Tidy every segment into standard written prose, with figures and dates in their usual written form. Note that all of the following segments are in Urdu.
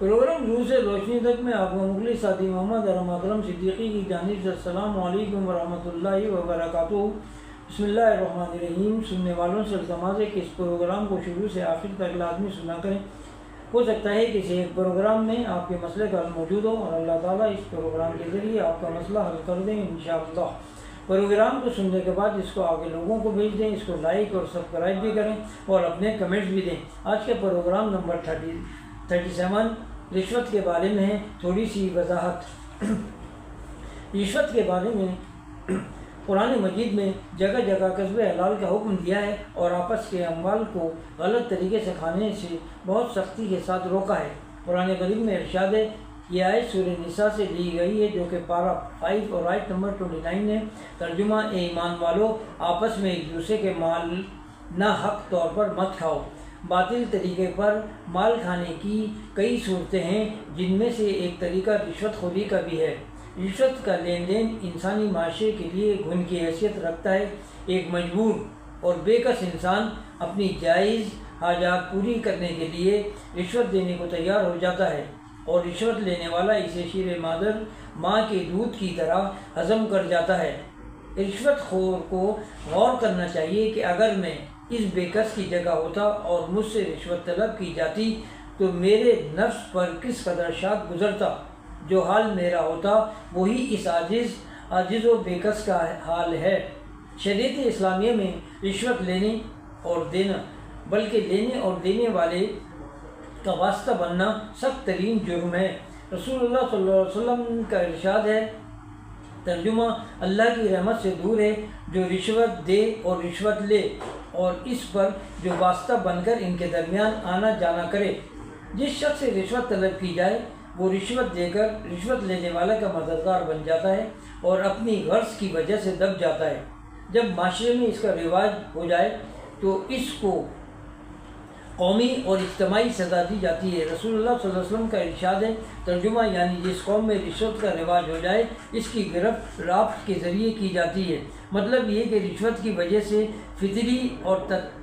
پروگرام روح سے روشنی تک میں آپ کا مخلص ساتھی محمد ارم اکرم صدیقی کی جانب سے السلام علیکم ورحمۃ اللہ وبرکاتہ۔ بسم اللہ الرحمن الرحیم۔ سننے والوں سے التماس ہے کہ اس پروگرام کو شروع سے آخر تک لازمی سنا کریں۔ ہو سکتا ہے کہ کسی ایک پروگرام میں آپ کے مسئلے کا حل موجود ہو اور اللہ تعالیٰ اس پروگرام کے ذریعے آپ کا مسئلہ حل کر دیں انشاءاللہ۔ پروگرام کو سننے کے بعد اس کو آگے لوگوں کو بھیج دیں، اس کو لائک اور سبسکرائب بھی کریں اور اپنے کمنٹس بھی دیں۔ آج کے پروگرام نمبر 37 رشوت کے بارے میں ہے۔ تھوڑی سی وضاحت۔ رشوت کے بارے میں قرآن مجید میں جگہ جگہ کسب حلال کا حکم دیا ہے اور آپس کے اموال کو غلط طریقے سے کھانے سے بہت سختی کے ساتھ روکا ہے۔ قرآن کریم میں ارشاد ہے، یہ آیت سورہ نساء سے لی گئی ہے جو کہ پارہ 5 اور آیت نمبر 29 ہے۔ ترجمہ: اے ایمان والو، آپس میں ایک دوسرے کے مال ناحق طور پر مت کھاؤ۔ باطل طریقے پر مال کھانے کی کئی صورتیں ہیں، جن میں سے ایک طریقہ رشوت خوری کا بھی ہے۔ رشوت کا لین دین انسانی معاشرے کے لیے گھن کی حیثیت رکھتا ہے۔ ایک مجبور اور بے کس انسان اپنی جائز حاجات پوری کرنے کے لیے رشوت دینے کو تیار ہو جاتا ہے اور رشوت لینے والا اسے شیر مادر ماں کے دودھ کی طرح ہضم کر جاتا ہے۔ رشوت خور کو غور کرنا چاہیے کہ اگر میں اس بے کس کی جگہ ہوتا اور مجھ سے رشوت طلب کی جاتی تو میرے نفس پر کس قدر شاق گزرتا۔ جو حال میرا ہوتا وہی اس عاجز و بے کس کا حال ہے۔ شریعت اسلامیہ میں رشوت لینے اور دینا بلکہ لینے اور دینے والے کا واسطہ بننا سخت ترین جرم ہے۔ رسول اللہ صلی اللہ علیہ وسلم کا ارشاد ہے، ترجمہ: اللہ کی رحمت سے دور ہے جو رشوت دے اور رشوت لے اور اس پر جو واسطہ بن کر ان کے درمیان آنا جانا کرے۔ جس شخص سے رشوت طلب کی جائے وہ رشوت دے کر رشوت لینے والے کا مددگار بن جاتا ہے اور اپنی غرض کی وجہ سے دب جاتا ہے۔ جب معاشرے میں اس کا رواج ہو جائے تو اس کو قومی اور اجتماعی سزا دی جاتی ہے۔ رسول اللہ صلی اللہ علیہ وسلم کا ارشاد ہے، ترجمہ: یعنی جس قوم میں رشوت کا رواج ہو جائے اس کی گرفت رافت کے ذریعے کی جاتی ہے۔ مطلب یہ کہ رشوت کی وجہ سے فطری اور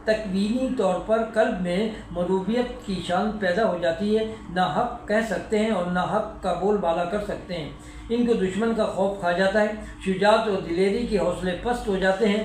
تکوینی طور پر قلب میں مروبیت کی شان پیدا ہو جاتی ہے۔ نہ حق کہہ سکتے ہیں اور نہ حق کا بول بالا کر سکتے ہیں۔ ان کو دشمن کا خوف کھا جاتا ہے، شجاعت اور دلیری کے حوصلے پست ہو جاتے ہیں۔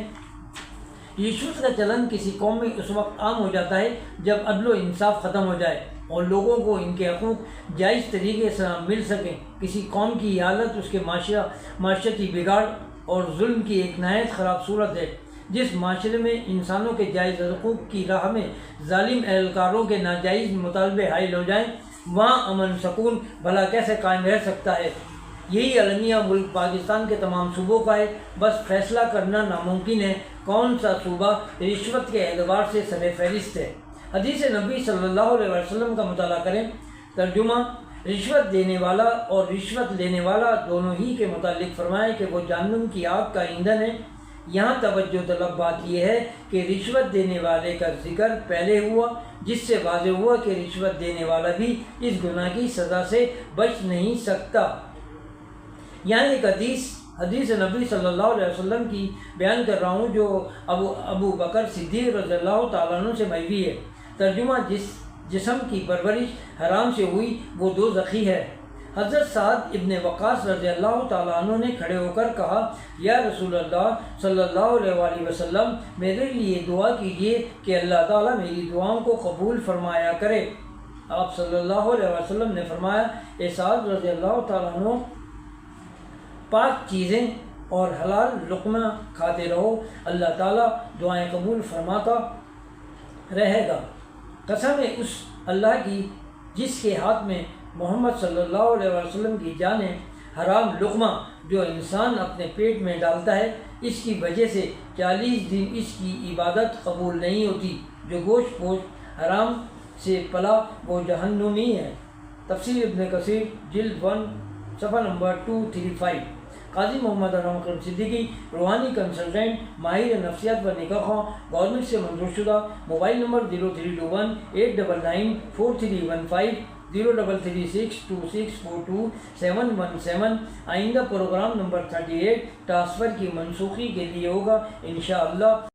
رشوت کا چلن کسی قوم میں اس وقت عام ہو جاتا ہے جب عدل و انصاف ختم ہو جائے اور لوگوں کو ان کے حقوق جائز طریقے سے مل سکیں۔ کسی قوم کی حالت اس کے معاشرتی بگاڑ اور ظلم کی ایک نہایت خراب صورت ہے۔ جس معاشرے میں انسانوں کے جائز حقوق کی راہ میں ظالم اہلکاروں کے ناجائز مطالبے حائل ہو جائیں، وہاں امن سکون بھلا کیسے قائم رہ سکتا ہے؟ یہی المیہ ملک پاکستان کے تمام صوبوں کا ہے۔ بس فیصلہ کرنا ناممکن ہے کون سا صوبہ رشوت کے اعتبار سے سر فہرست ہے۔ حدیث نبی صلی اللہ علیہ وسلم کا مطالعہ کریں، ترجمہ: رشوت دینے والا اور رشوت لینے والا دونوں ہی کے متعلق فرمائے کہ وہ جہنم کی آگ کا ایندھن ہے۔ یہاں توجہ طلب بات یہ ہے کہ رشوت دینے والے کا ذکر پہلے ہوا، جس سے واضح ہوا کہ رشوت دینے والا بھی اس گناہ کی سزا سے بچ نہیں سکتا۔ یہاں ایک حدیث نبی صلی اللہ علیہ وسلم کی بیان کر رہا ہوں جو ابو بکر صدیق رضی اللہ تعالیٰ عنہ سے مروی ہے، ترجمہ: جس جسم کی پرورش حرام سے ہوئی وہ دوزخی ہے۔ حضرت سعد ابن وقاص رضی اللہ تعالیٰ عنہ نے کھڑے ہو کر کہا، یا رسول اللہ صلی اللہ علیہ وسلم، میرے لیے دعا کیجیے کہ اللہ تعالیٰ میری دعاؤں کو قبول فرمایا کرے۔ آپ صلی اللہ علیہ وسلم نے فرمایا، اے سعد رضی اللہ تعالیٰ عنہ، پاک چیزیں اور حلال لقمہ کھاتے رہو، اللہ تعالیٰ دعائیں قبول فرماتا رہے گا۔ قسم ہے اس اللہ کی جس کے ہاتھ میں محمد صلی اللہ علیہ وسلم کی جان ہے، حرام لقمہ جو انسان اپنے پیٹ میں ڈالتا ہے اس کی وجہ سے 40 دن اس کی عبادت قبول نہیں ہوتی۔ جو گوشت پوش حرام سے پلا وہ جہنمی ہے۔ تفسیر ابن کثیر جلد 1 صفحہ نمبر 235۔ قاضی محمد ارم اکرم صدیقی، روحانی کنسلٹنٹ، ماہر نفسیات و نکاح خواہ، گورنمنٹ سے منظور شدہ۔ Mobile number 0321-899-4315 03362642717۔ آئندہ پروگرام نمبر 38 ٹرانسفر کی منسوخی کے لیے ہوگا انشاءاللہ۔